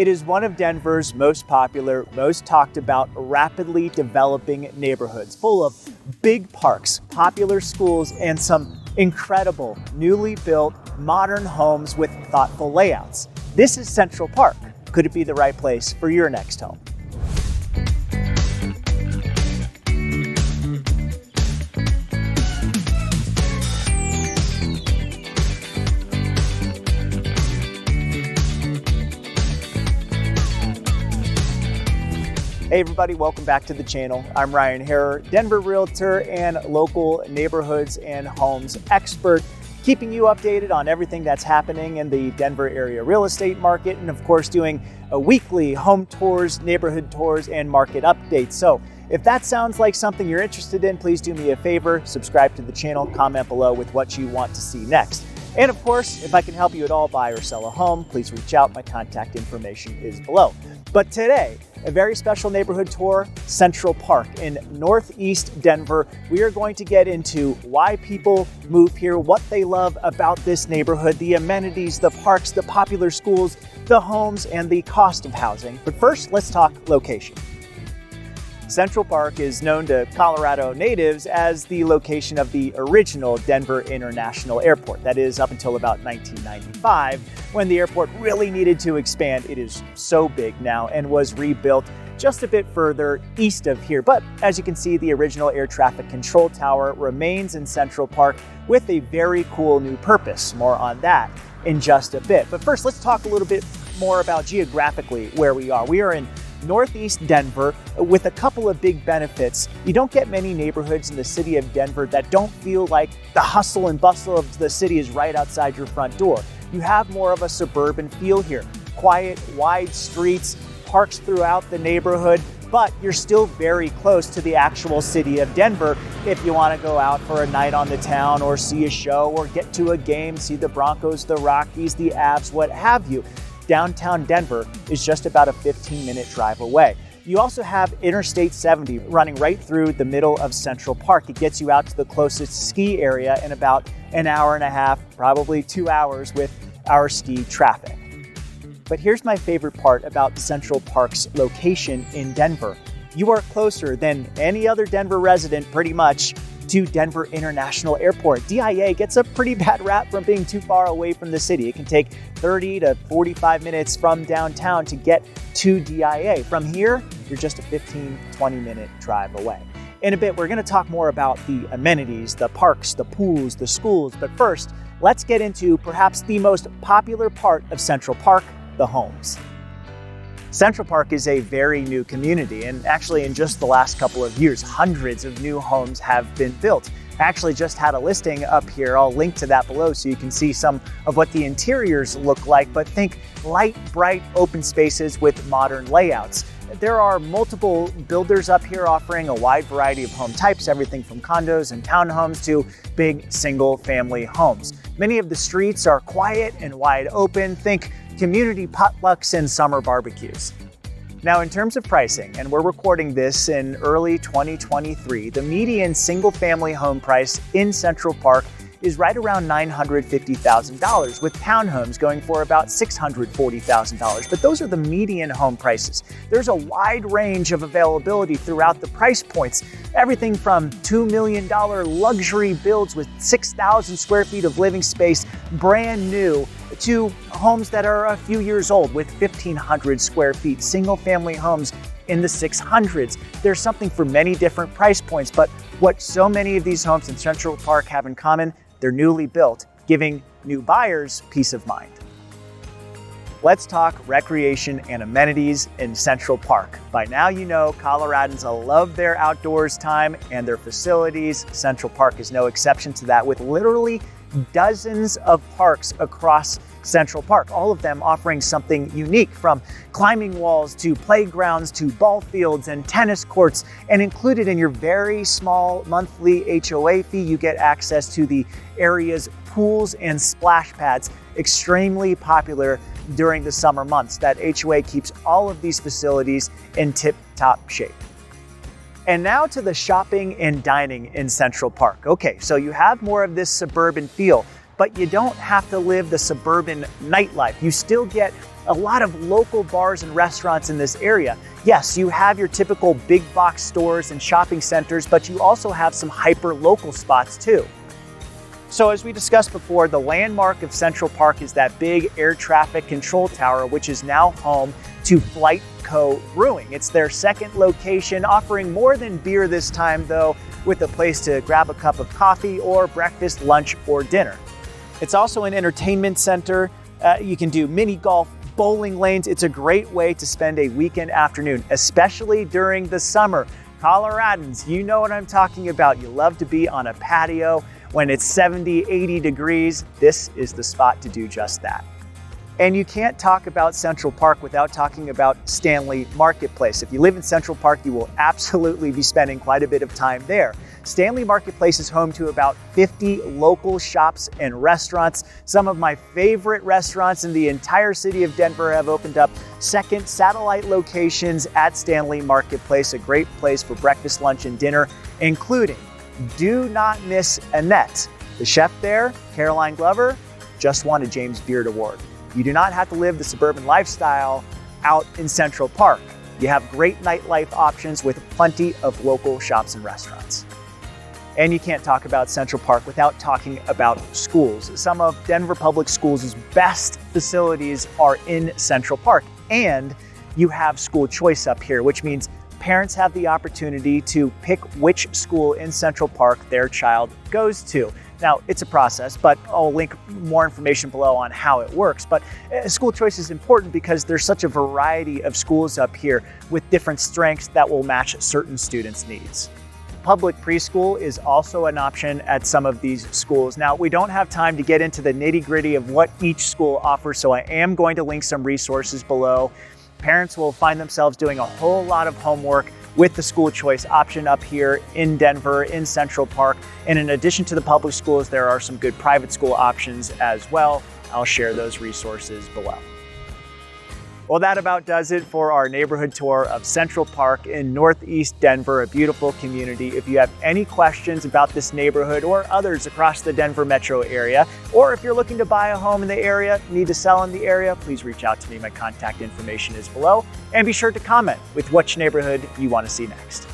It is one of Denver's most popular, most talked about, rapidly developing neighborhoods, full of big parks, popular schools, and some incredible, newly built, modern homes with thoughtful layouts. This is Central Park. Could it be the right place for your next home? Hey everybody, welcome back to the channel. I'm Ryan Haarer, Denver Realtor and local neighborhoods and homes expert, keeping you updated on everything that's happening in the Denver area real estate market, and of course doing weekly home tours, neighborhood tours, and market updates. So if that sounds like something you're interested in, please do me a favor, subscribe to the channel, comment below with what you want to see next. And of course, if I can help you at all buy or sell a home, please reach out. My contact information is below. But today, a very special neighborhood tour, Central Park in Northeast Denver. We are going to get into why people move here, what they love about this neighborhood, the amenities, the parks, the popular schools, the homes, and the cost of housing. But first, let's talk location. Central Park is known to Colorado natives as the location of the original Denver International Airport. That is, up until about 1995, when the airport really needed to expand. It is so big now and was rebuilt just a bit further east of here. But as you can see, the original air traffic control tower remains in Central Park with a very cool new purpose. More on that in just a bit. But first, let's talk a little bit more about geographically where we are. We are in Northeast Denver with a couple of big benefits. You don't get many neighborhoods in the city of Denver that don't feel like the hustle and bustle of the city is right outside your front door. You have more of a suburban feel here. Quiet, wide streets, parks throughout the neighborhood, but you're still very close to the actual city of Denver if you want to go out for a night on the town or see a show or get to a game, see the Broncos, the Rockies, the Avs, what have you. Downtown Denver is just about a 15-minute drive away. You also have Interstate 70 running right through the middle of Central Park. It gets you out to the closest ski area in about an hour and a half, probably 2 hours with our ski traffic. But here's my favorite part about Central Park's location in Denver. You are closer than any other Denver resident, pretty much, to Denver International Airport. DIA gets a pretty bad rap from being too far away from the city. It can take 30 to 45 minutes from downtown to get to DIA. From here, you're just a 15-20 minute drive away. In a bit, we're going to talk more about the amenities, the parks, the pools, the schools. But first, let's get into perhaps the most popular part of Central Park, the homes. Central Park is a very new community, and actually in just the last couple of years, hundreds of new homes have been built. I actually just had a listing up here. I'll link to that below so you can see some of what the interiors look like, but think light, bright, open spaces with modern layouts. There are multiple builders up here offering a wide variety of home types, everything from condos and townhomes to big single-family homes. Many of the streets are quiet and wide open. Think community potlucks and summer barbecues. Now, in terms of pricing, and we're recording this in early 2023, the median single-family home price in Central Park is right around $950,000, with townhomes going for about $640,000. But those are the median home prices. There's a wide range of availability throughout the price points. Everything from $2 million luxury builds with 6,000 square feet of living space, brand new, to homes that are a few years old with 1,500 square feet, single-family homes in the 600s. There's something for many different price points, but what so many of these homes in Central Park have in common, they're newly built, giving new buyers peace of mind. Let's talk recreation and amenities in Central Park. By now you know Coloradans love their outdoors time and their facilities. Central Park is no exception to that, with literally dozens of parks across Central Park, all of them offering something unique, from climbing walls to playgrounds to ball fields and tennis courts. And included in your very small monthly HOA fee, you get access to the area's pools and splash pads, extremely popular during the summer months. That HOA keeps all of these facilities in tip-top shape. And now to the shopping and dining in Central Park. Okay, so you have more of this suburban feel, but you don't have to live the suburban nightlife. You still get a lot of local bars and restaurants in this area. Yes, you have your typical big box stores and shopping centers, but you also have some hyper local spots too. So as we discussed before, the landmark of Central Park is that big air traffic control tower, which is now home to Flight Co. Brewing. It's their second location, offering more than beer this time though, with a place to grab a cup of coffee or breakfast, lunch, or dinner. It's also an entertainment center. You can do mini golf, bowling lanes. It's a great way to spend a weekend afternoon, especially during the summer. Coloradans, you know what I'm talking about. You love to be on a patio when it's 70, 80 degrees. This is the spot to do just that. And you can't talk about Central Park without talking about Stanley Marketplace. If you live in Central Park, you will absolutely be spending quite a bit of time there. Stanley Marketplace is home to about 50 local shops and restaurants. Some of my favorite restaurants in the entire city of Denver have opened up second satellite locations at Stanley Marketplace, a great place for breakfast, lunch, and dinner, including, do not miss Annette. The chef there, Caroline Glover, just won a James Beard Award. You do not have to live the suburban lifestyle out in Central Park. You have great nightlife options with plenty of local shops and restaurants. And you can't talk about Central Park without talking about schools. Some of Denver Public Schools' best facilities are in Central Park. And you have school choice up here, which means parents have the opportunity to pick which school in Central Park their child goes to. Now, it's a process, but I'll link more information below on how it works. But school choice is important because there's such a variety of schools up here with different strengths that will match certain students' needs. Public preschool is also an option at some of these schools. Now, we don't have time to get into the nitty-gritty of what each school offers, so I am going to link some resources below. Parents will find themselves doing a whole lot of homework with the school choice option up here in Denver, in Central Park. And in addition to the public schools, there are some good private school options as well. I'll share those resources below. Well, that about does it for our neighborhood tour of Central Park in Northeast Denver, a beautiful community. If you have any questions about this neighborhood or others across the Denver metro area, or if you're looking to buy a home in the area, need to sell in the area, please reach out to me. My contact information is below. And be sure to comment with which neighborhood you want to see next.